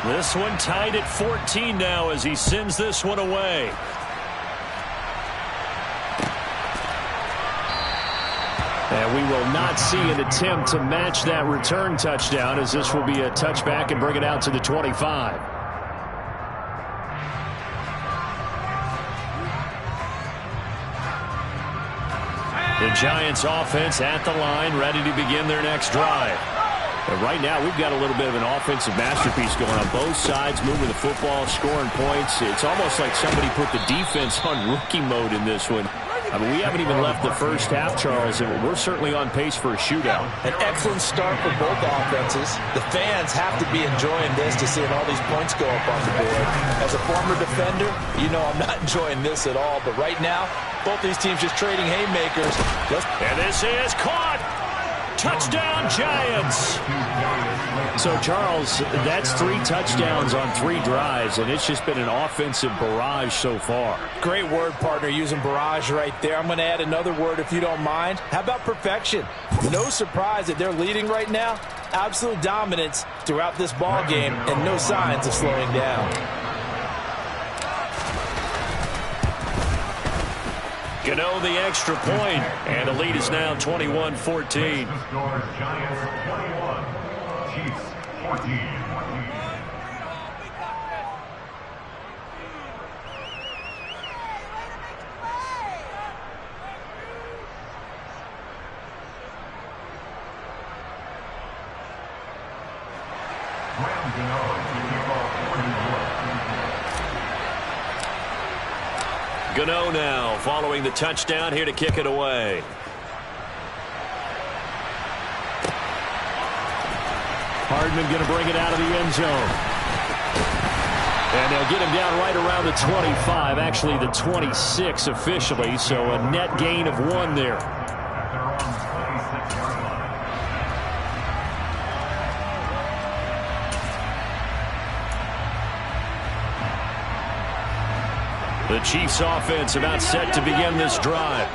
This one tied at 14 now as he sends this one away. And we will not see an attempt to match that return touchdown, as this will be a touchback and bring it out to the 25. The Giants offense at the line, ready to begin their next drive. And right now, we've got a little bit of an offensive masterpiece going on both sides, moving the football, scoring points. It's almost like somebody put the defense on rookie mode in this one. I mean, we haven't even left the first half, Charles, and we're certainly on pace for a shootout. An excellent start for both offenses. The fans have to be enjoying this to seeing all these points go up on the board. As a former defender, you know I'm not enjoying this at all. But right now, both these teams just trading haymakers. And this is caught. Touchdown, Giants. So, Charles, that's 3 touchdowns on 3 drives, and it's just been an offensive barrage so far. Great word, partner, using barrage right there. I'm going to add another word if you don't mind. How about perfection? No surprise that they're leading right now. Absolute dominance throughout this ball game and no signs of slowing down. Gano the extra point, and the lead is now 21-14. Giants 21, Chiefs 14. Gano now following the touchdown, here to kick it away. Hardman going to bring it out of the end zone. And they'll get him down right around the 25, actually the 26 officially, so a net gain of 1 there. The Chiefs offense about set to begin this drive.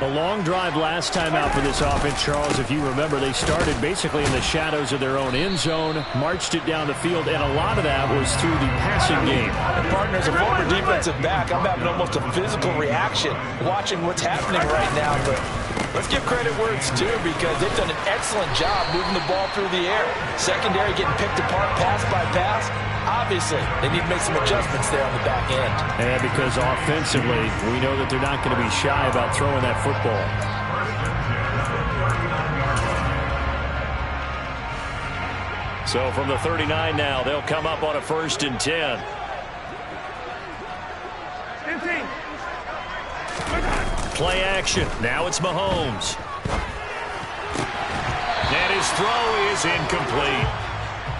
A long drive last time out for this offense, Charles. If you remember, they started basically in the shadows of their own end zone, marched it down the field, and a lot of that was through the passing game. And partners, a former defensive back, I'm having almost a physical reaction watching what's happening right now. But let's give credit where it's due, because they've done an excellent job moving the ball through the air. Secondary getting picked apart pass by pass. Obviously, they need to make some adjustments there on the back end. And because offensively, we know that they're not going to be shy about throwing that football. So from the 39 now, they'll come up on a 1st and 10. Play action. Now it's Mahomes. And his throw is incomplete.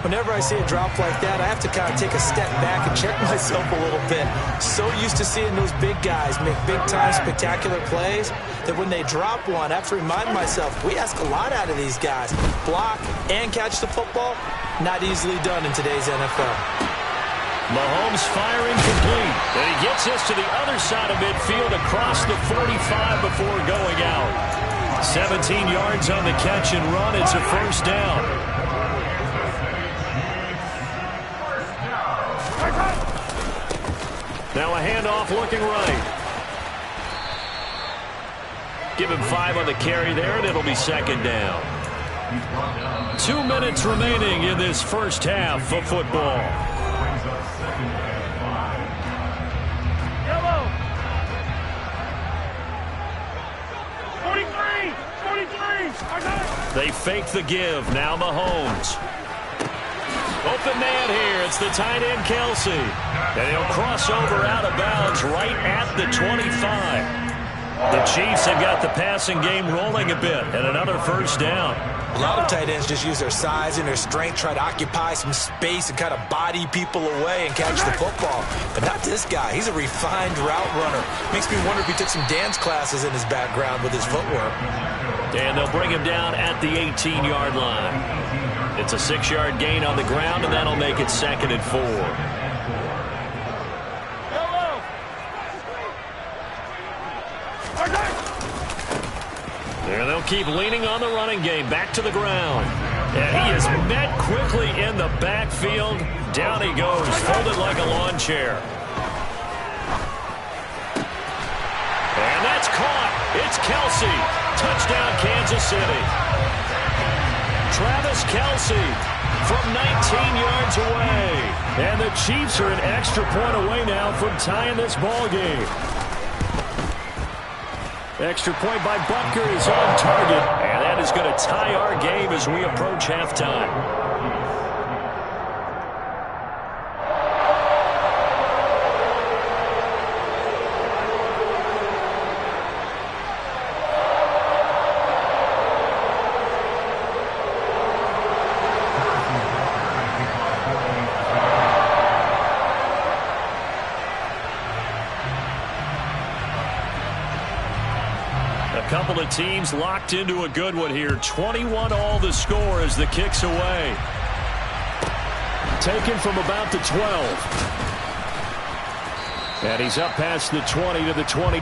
Whenever I see a drop like that, I have to kind of take a step back and check myself a little bit. So used to seeing those big guys make big-time spectacular plays that when they drop one, I have to remind myself, we ask a lot out of these guys. Block and catch the football, not easily done in today's NFL. Mahomes firing complete. And he gets this to the other side of midfield across the 45 before going out. 17 yards on the catch and run. It's a 1st down. Now a handoff looking right. Give him 5 on the carry there, and it'll be 2nd down. 2 minutes remaining in this first half of football. Yellow. 43. They fake the give. Now Mahomes. Open man here. It's the tight end, Kelsey. And he'll cross over out of bounds right at the 25. The Chiefs have got the passing game rolling a bit, and another 1st down. A lot of tight ends just use their size and their strength, try to occupy some space and kind of body people away and catch the football. But not this guy. He's a refined route runner. Makes me wonder if he took some dance classes in his background with his footwork. And they'll bring him down at the 18-yard line. It's a 6-yard gain on the ground, and that'll make it 2nd and 4. There they'll keep leaning on the running game. Back to the ground. And he is met quickly in the backfield. Down he goes, folded like a lawn chair. And that's caught. It's Kelsey. Touchdown, Kansas City. Travis Kelsey from 19 yards away. And the Chiefs are an extra point away now from tying this ball game. Extra point by Butker is on target. And that is going to tie our game as we approach halftime. Couple of teams locked into a good one here. 21 all the score as the kick's away. Taken from about the 12. And he's up past the 20 to the 20.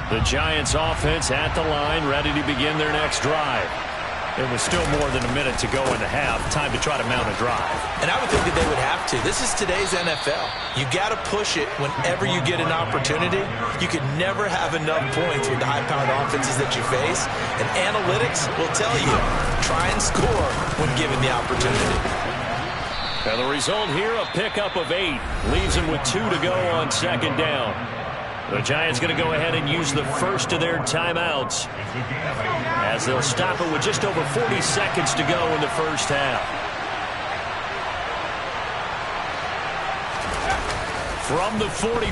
The Giants offense at the line, ready to begin their next drive. It was still more than a minute to go in the half. Time to try to mount a drive. And I would think that they would have to. This is today's NFL. You got to push it whenever you get an opportunity. You could never have enough points with the high-powered offenses that you face. And analytics will tell you, try and score when given the opportunity. And the result here, a pickup of 8. Leaves them with 2 to go on second down. The Giants going to go ahead and use the first of their timeouts as they'll stop it with just over 40 seconds to go in the first half. From the 44,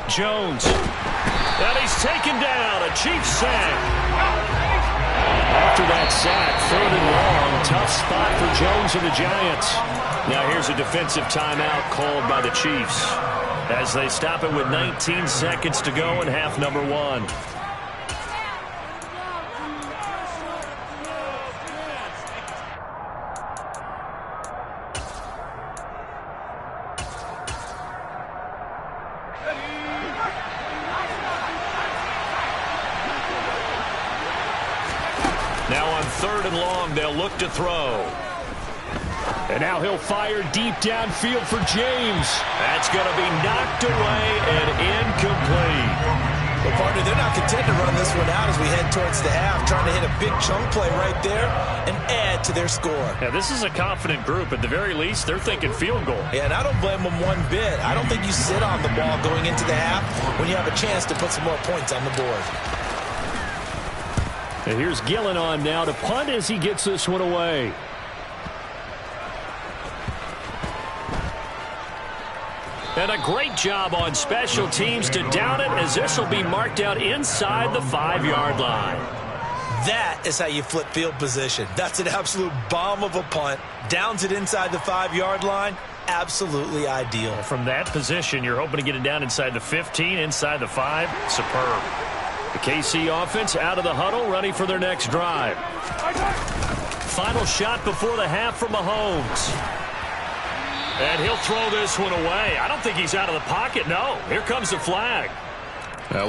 Jones. And he's taken down. A Chiefs sack. After that sack, 3rd and long. Tough spot for Jones and the Giants. Now here's a defensive timeout called by the Chiefs as they stop it with 19 seconds to go in half number 1. Now on 3rd and long, they'll look to throw. And now he'll fire deep downfield for James. That's going to be knocked away and incomplete. Well, partner, they're not content to run this one out as we head towards the half, trying to hit a big chunk play right there and add to their score. Yeah, this is a confident group. At the very least, they're thinking field goal. Yeah, and I don't blame them one bit. I don't think you sit on the ball going into the half when you have a chance to put some more points on the board. And here's Gillen on now to punt as he gets this one away. And a great job on special teams to down it as this will be marked out inside the 5-yard line. That is how you flip field position. That's an absolute bomb of a punt. Downs it inside the 5-yard line. Absolutely ideal. From that position, you're hoping to get it down inside the 15, inside the 5. Superb. The KC offense out of the huddle, ready for their next drive. Final shot before the half from Mahomes. And he'll throw this one away. I don't think he's out of the pocket. No, here comes the flag.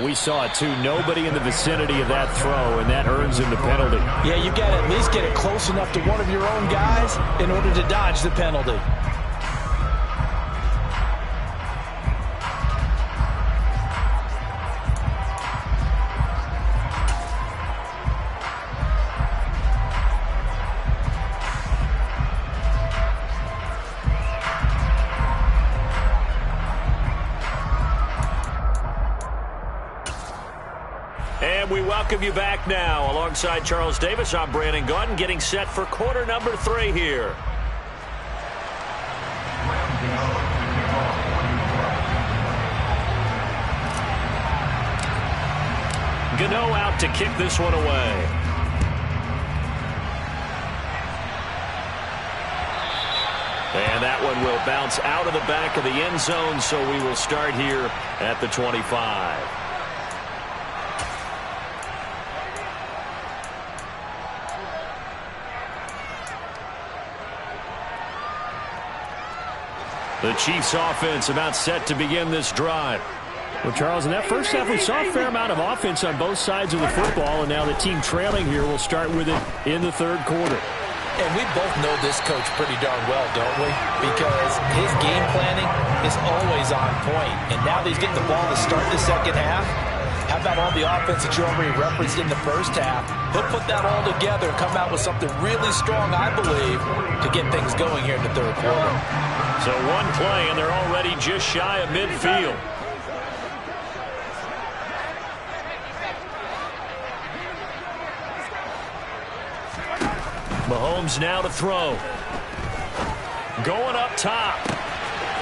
We saw it, too. Nobody in the vicinity of that throw, and that earns him the penalty. Yeah, you've got to at least get it close enough to one of your own guys in order to dodge the penalty. And we welcome you back now. Alongside Charles Davis, I'm Brandon Gaudin, getting set for quarter number 3 here. Gano out to kick this one away. And that one will bounce out of the back of the end zone, so we will start here at the 25. The Chiefs offense about set to begin this drive. Well, Charles, in that first half, we saw a fair amount of offense on both sides of the football, and now the team trailing here will start with it in the third quarter. And we both know this coach pretty darn well, don't we? Because his game planning is always on point. And now that he's getting the ball to start the second half, how about all the offense that you already referenced in the first half? He'll put that all together and come out with something really strong, I believe, to get things going here in the third quarter. So one play, and they're already just shy of midfield. Mahomes now to throw. Going up top.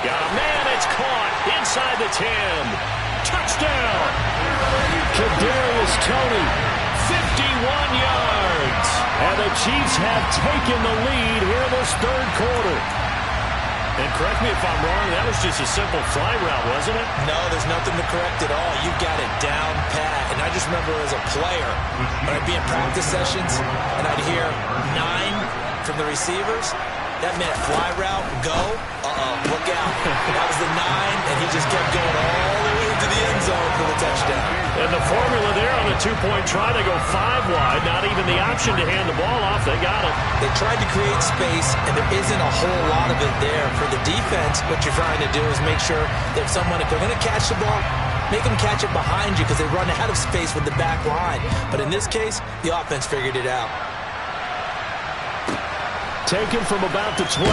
Got a man, it's caught inside the 10. Touchdown! Kadarius Toney, 51 yards. and the Chiefs have taken the lead here in this third quarter. And correct me if I'm wrong, that was just a simple fly route, wasn't it? No, there's nothing to correct at all. You got it down pat. And I just remember as a player, when I'd be in practice sessions, and I'd hear 9 from the receivers, that meant fly route, go, look out. That was the 9, and he just kept going all the way into the end zone for the touchdown. And the formula there on the two-point try to go 5 wide, not even the option to hand the ball off. They got it. They tried to create space, and there isn't a whole lot of it there. For the defense, what you're trying to do is make sure that someone, if they're going to catch the ball, make them catch it behind you because they run out of space with the back line. But in this case, the offense figured it out. Taken from about the 12.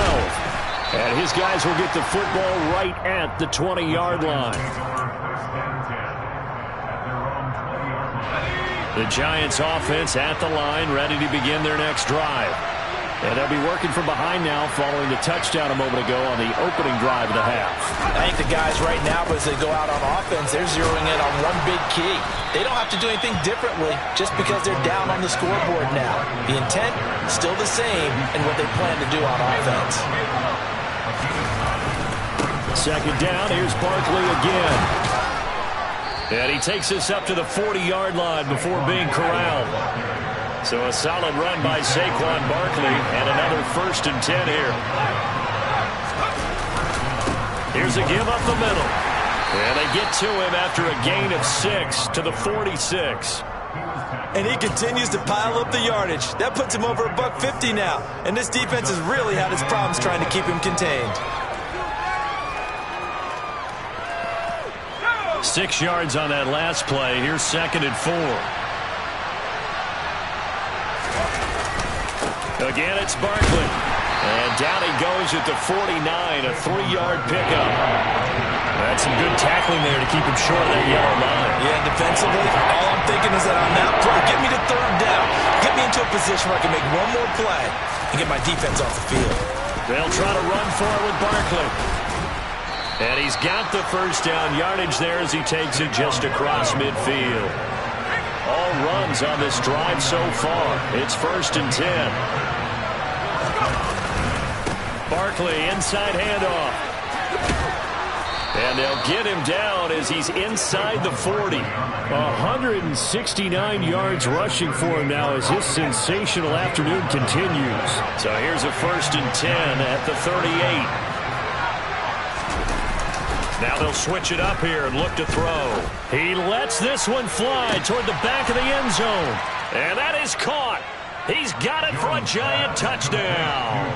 And his guys will get the football right at the 20-yard line. The Giants offense at the line, ready to begin their next drive. And they'll be working from behind now following the touchdown a moment ago on the opening drive of the half. I think the guys right now, as they go out on offense, they're zeroing in on one big key. They don't have to do anything differently just because they're down on the scoreboard now. The intent, still the same in what they plan to do on offense. Second down, here's Barkley again. And he takes us up to the 40-yard line before being corralled. So a solid run by Saquon Barkley and another 1st and 10 here. Here's a give up the middle. And they get to him after a gain of 6 to the 46. And he continues to pile up the yardage. That puts him over $150 now. And this defense has really had its problems trying to keep him contained. 6 yards on that last play. Here's 2nd and 4. Again, it's Barkley. And down he goes at the 49, a 3-yard pickup. That's some good tackling there to keep him short of that yellow line. Yeah, defensively, all I'm thinking is that on that play, get me to 3rd down. Get me into a position where I can make one more play and get my defense off the field. They'll try to run for it with Barkley. And he's got the 1st down yardage there as he takes it just across midfield. All runs on this drive so far. It's 1st and 10. Barkley, inside handoff. And they'll get him down as he's inside the 40. 169 yards rushing for him now as his sensational afternoon continues. So here's a 1st and 10 at the 38. Now they'll switch it up here and look to throw. He lets this one fly toward the back of the end zone. And that is caught. He's got it for a giant touchdown.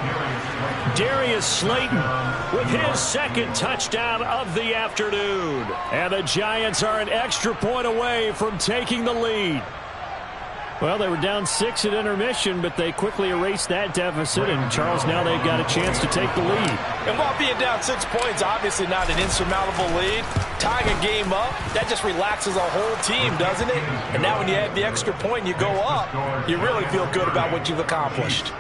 Darius Slayton with his 2nd touchdown of the afternoon. And the Giants are an extra point away from taking the lead. Well, they were down 6 at intermission, but they quickly erased that deficit. And, Charles, now they've got a chance to take the lead. And while being down 6 points, obviously not an insurmountable lead, tying a game up, that just relaxes a whole team, doesn't it? And now when you have the extra point and you go up, you really feel good about what you've accomplished.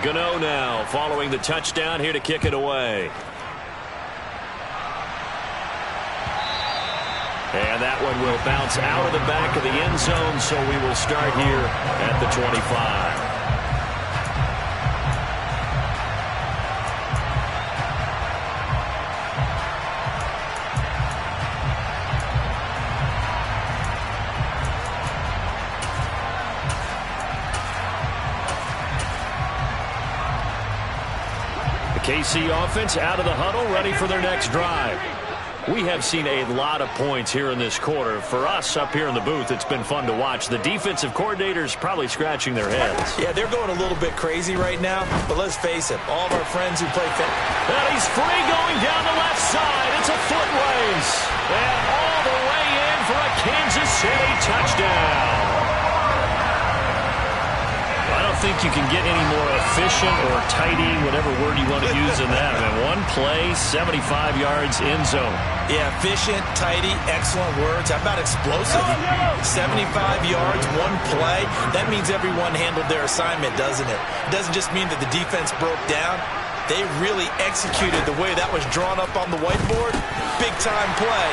Gano now following the touchdown here to kick it away. And that one will bounce out of the back of the end zone, so we will start here at the 25. KC offense out of the huddle, ready for their next drive. We have seen a lot of points here in this quarter. For us up here in the booth, it's been fun to watch. The defensive coordinators probably scratching their heads. Yeah, they're going a little bit crazy right now, but let's face it, all of our friends who play and he's free going down the left side. It's a foot race. And all the way in for a Kansas City touchdown. I don't think you can get any more efficient or tidy, whatever word you want to use in that. Man, one play, 75 yards, end zone. Yeah, efficient, tidy, excellent words. How about explosive? 75 yards, one play. That means everyone handled their assignment, doesn't it? It doesn't just mean that the defense broke down. They really executed the way that was drawn up on the whiteboard. Big-time play,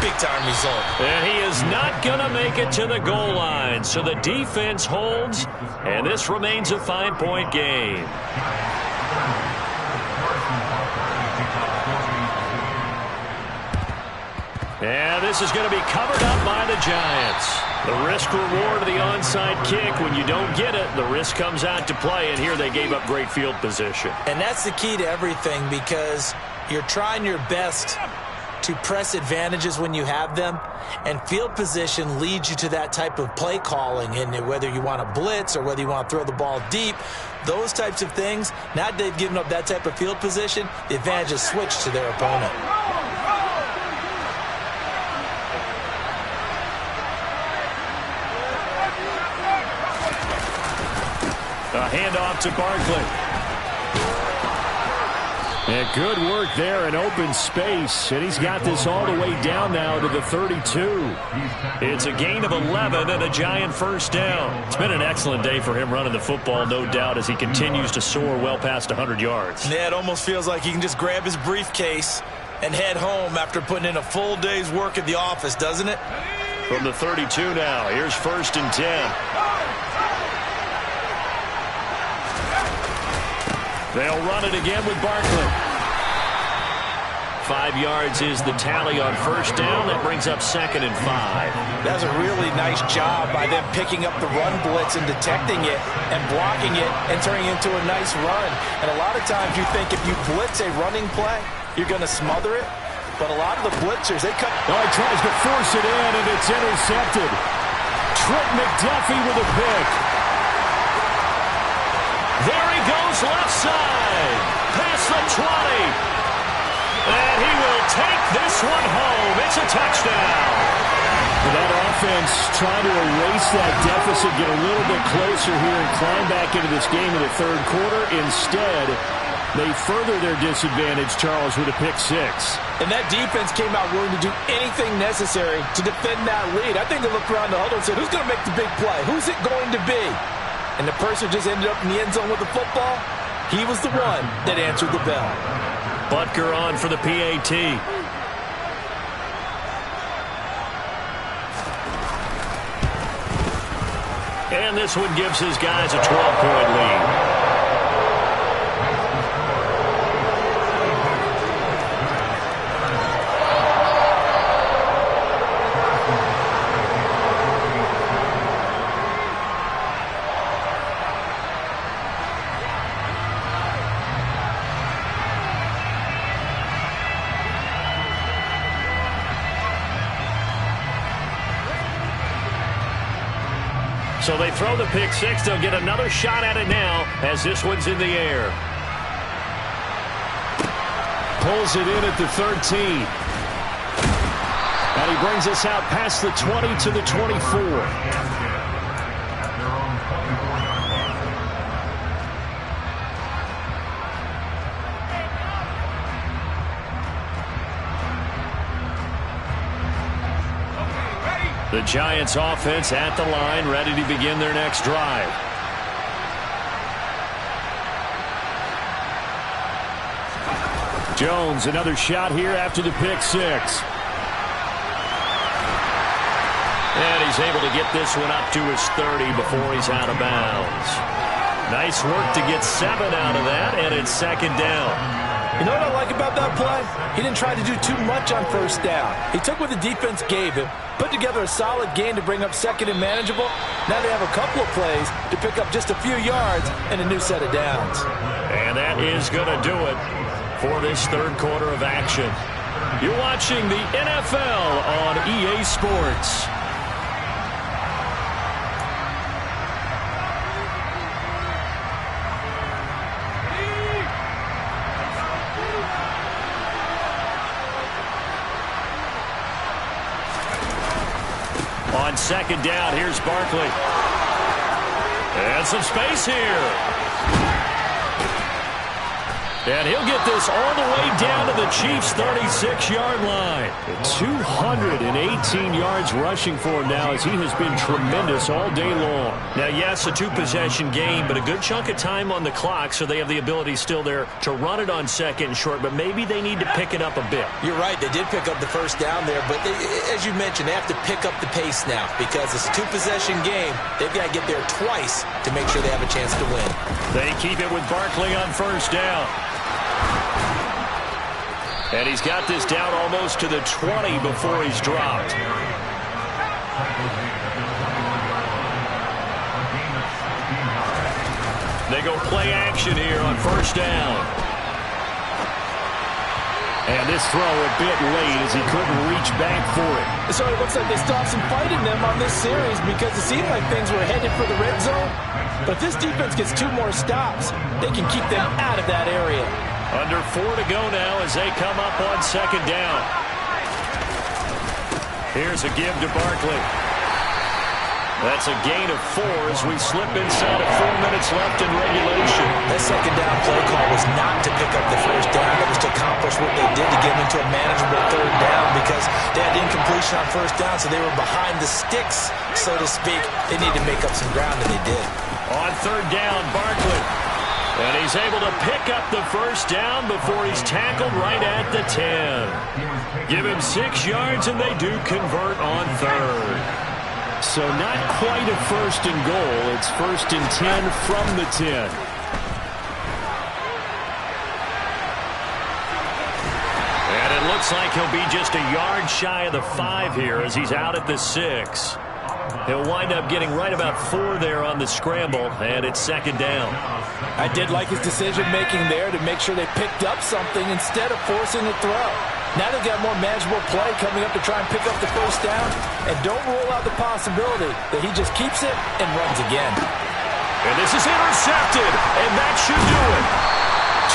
big-time result. And he is not going to make it to the goal line. So the defense holds, and this remains a 5-point game. And this is going to be covered up by the Giants. The risk-reward of the onside kick. When you don't get it, the risk comes out to play, and here they gave up great field position. And that's the key to everything, because you're trying your best to press advantages when you have them, and field position leads you to that type of play calling. And whether you want to blitz or whether you want to throw the ball deep, those types of things, now that they've given up that type of field position, the advantage is switched to their opponent. A handoff to Barkley. And good work there in open space. And he's got this all the way down now to the 32. It's a gain of 11 and a Giant first down. It's been an excellent day for him running the football, no doubt, as he continues to soar well past 100 yards. Yeah, it almost feels like he can just grab his briefcase and head home after putting in a full day's work at the office, doesn't it? From the 32 now, here's 1st and 10. They'll run it again with Barkley. 5 yards is the tally on first down. That brings up 2nd and 5. That's a really nice job by them picking up the run blitz and detecting it and blocking it and turning it into a nice run. And a lot of times you think if you blitz a running play, you're going to smother it. But a lot of the blitzers, they cut. Oh, he tries to force it in, and it's intercepted. Trent McDuffie with a pick. There he goes left side. Past the 20. And he will take this one home. It's a touchdown. That offense trying to erase that deficit, get a little bit closer here and climb back into this game in the third quarter. Instead, they further their disadvantage, Charles, with a pick 6. And that defense came out willing to do anything necessary to defend that lead. I think they looked around the huddle and said, who's going to make the big play? Who's it going to be? And the person just ended up in the end zone with the football. He was the one that answered the bell. Butker on for the PAT. And this one gives his guys a 12-point lead. So they throw the pick 6. They'll get another shot at it now as this one's in the air. Pulls it in at the 13. And he brings us out past the 20 to the 24. The Giants offense at the line, ready to begin their next drive. Jones, another shot here after the pick six. And he's able to get this one up to his 30 before he's out of bounds. Nice work to get 7 out of that, and it's second down. You know what I like about that play? He didn't try to do too much on first down. He took what the defense gave him, put together a solid gain to bring up second and manageable. Now they have a couple of plays to pick up just a few yards and a new set of downs. And that is going to do it for this third quarter of action. You're watching the NFL on EA Sports. On second down, here's Barkley. And some space here. And he'll get this all the way down to the Chiefs' 36-yard line. 218 yards rushing for him now as he has been tremendous all day long. Now, yes, a two-possession game, but a good chunk of time on the clock, so they have the ability still there to run it on second and short, but maybe they need to pick it up a bit. You're right. They did pick up the first down there, but as you mentioned, they have to pick up the pace now because it's a two-possession game. They've got to get there twice to make sure they have a chance to win. They keep it with Barkley on first down. And he's got this down almost to the 20 before he's dropped. They go play action here on first down. And this throw a bit late as he couldn't reach back for it. So it looks like they still have some fight in them on this series because it seemed like things were headed for the red zone. But if this defense gets 2 more stops, they can keep them out of that area. Under 4 to go now as they come up on second down. Here's a give to Barkley. That's a gain of 4 as we slip inside of 4 minutes left in regulation. That second down play call was not to pick up the first down. It was to accomplish what they did to get them into a manageable third down because they had incompletion on first down, so they were behind the sticks, so to speak. They needed to make up some ground, and they did. On third down, Barkley. And he's able to pick up the first down before he's tackled right at the 10. Give him 6 yards, and they do convert on third. So not quite a first and goal. It's first and 10 from the 10. And it looks like he'll be just a yard shy of the 5 here as he's out at the 6. He'll wind up getting right about 4 there on the scramble, and it's second down. I did like his decision-making there to make sure they picked up something instead of forcing a throw. Now they've got more manageable play coming up to try and pick up the first down, and don't rule out the possibility that he just keeps it and runs again. And this is intercepted, and that should do it.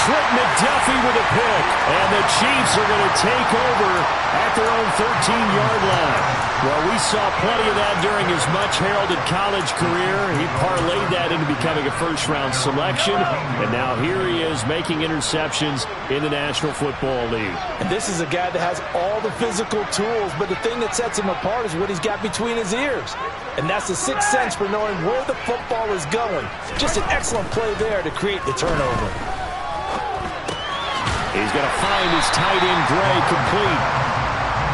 Trent McDuffie with a pick, and the Chiefs are going to take over at their own 13-yard line. Well, we saw plenty of that during his much-heralded college career. He parlayed that into becoming a first-round selection, and now here he is making interceptions in the National Football League. And this is a guy that has all the physical tools, but the thing that sets him apart is what he's got between his ears. And that's the sixth sense for knowing where the football is going. Just an excellent play there to create the turnover. He's going to find his tight end, Gray, complete.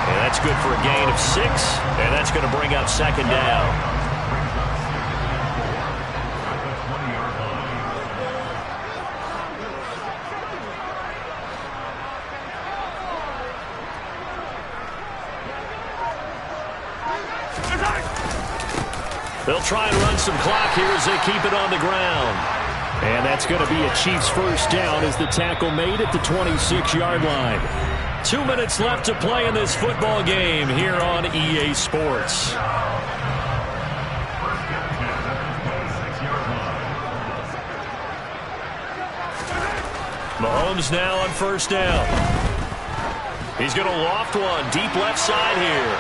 And that's good for a gain of 6, and that's going to bring up second down. They'll try and run some clock here as they keep it on the ground. And that's going to be a Chiefs first down as the tackle made at the 26-yard line. 2 minutes left to play in this football game here on EA Sports. Mahomes now on first down. He's going to loft one deep left side here.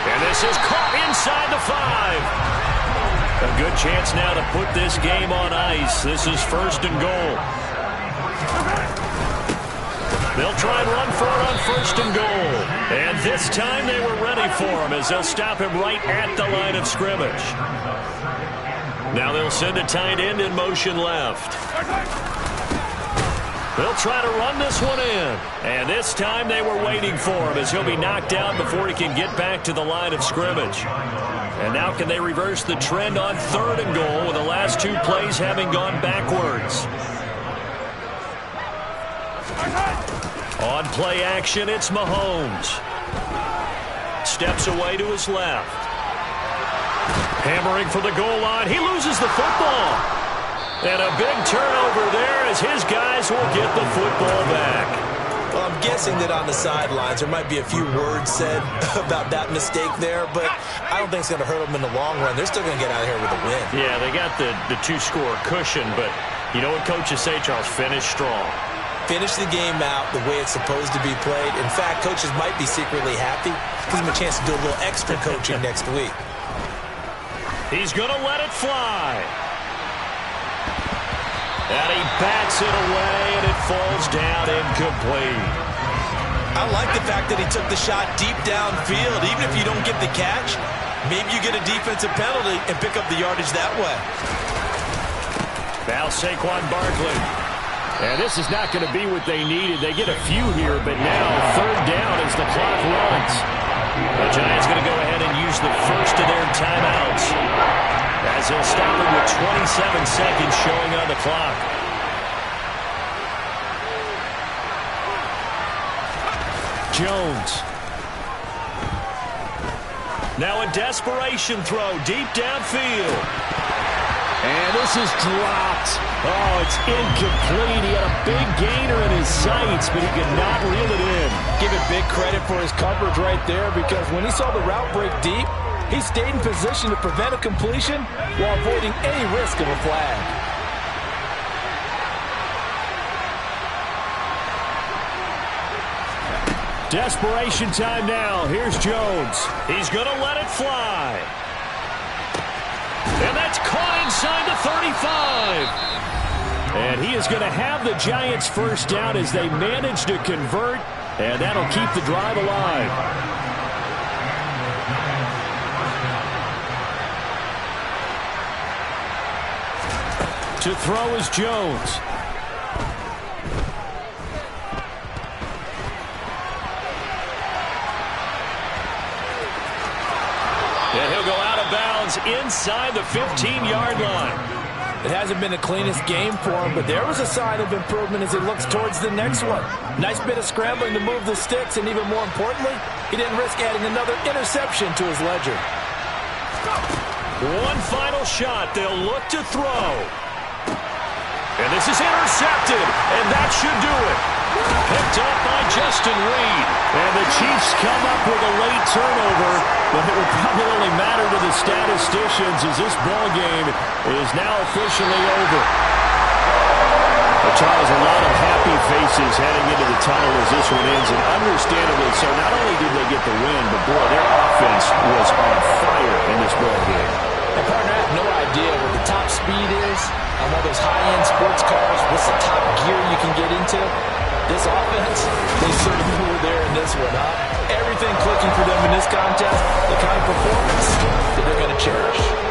And this is caught inside the 5. A good chance now to put this game on ice. This is first and goal. They'll try and run for it on first and goal. And this time they were ready for him as they'll stop him right at the line of scrimmage. Now they'll send a tight end in motion left. They'll try to run this one in. And this time they were waiting for him as he'll be knocked down before he can get back to the line of scrimmage. And now can they reverse the trend on 3rd and goal with the last 2 plays having gone backwards? On play action, it's Mahomes. Steps away to his left. Hammering for the goal line. He loses the football. And a big turnover there as his guys will get the football back. Well, I'm guessing that on the sidelines there might be a few words said about that mistake there, but I don't think it's going to hurt them in the long run. They're still going to get out of here with a win. Yeah, they got the 2-score cushion, but you know what coaches say, Charles? Finish strong. Finish the game out the way it's supposed to be played. In fact, coaches might be secretly happy. Gives them a chance to do a little extra coaching next week. He's going to let it fly. And he bats it away, and it falls down incomplete. I like the fact that he took the shot deep downfield. Even if you don't get the catch, maybe you get a defensive penalty and pick up the yardage that way. Now Saquon Barkley. And this is not going to be what they needed. They get a few here, but now 3rd down as the clock runs. The Giants going to go ahead and use the first of their timeouts, as they'll stop it with 27 seconds showing on the clock. Jones. Now a desperation throw deep downfield. And this is dropped. Oh, it's incomplete. He had a big gainer in his sights, but he could not reel it in. Give it big credit for his coverage right there, because when he saw the route break deep, he stayed in position to prevent a completion while avoiding any risk of a flag. Desperation time now. Here's Jones. He's going to let it fly. And that's caught inside the 35. And he is going to have the Giants first down as they manage to convert, and that'll keep the drive alive. To throw is Jones. And he'll go out of bounds inside the 15-yard line. It hasn't been the cleanest game for him, but there was a sign of improvement as he looks towards the next one. Nice bit of scrambling to move the sticks, and even more importantly, he didn't risk adding another interception to his ledger. One final shot. They'll look to throw. And this is intercepted, and that should do it. Picked up by Justin Reed. And the Chiefs come up with a late turnover, but it will probably only matter to the statisticians as this ball game is now officially over. But Charles, a lot of happy faces heading into the tunnel as this one ends, and understandably so. Not only did they get the win, but boy, their offense was on fire in this ball game. And partner, I have no idea what the top speed is on one of those high-end sports cars. What's the top gear you can get into? This offense, they certainly were there in this one, huh? Everything clicking for them in this contest, the kind of performance that they're going to cherish.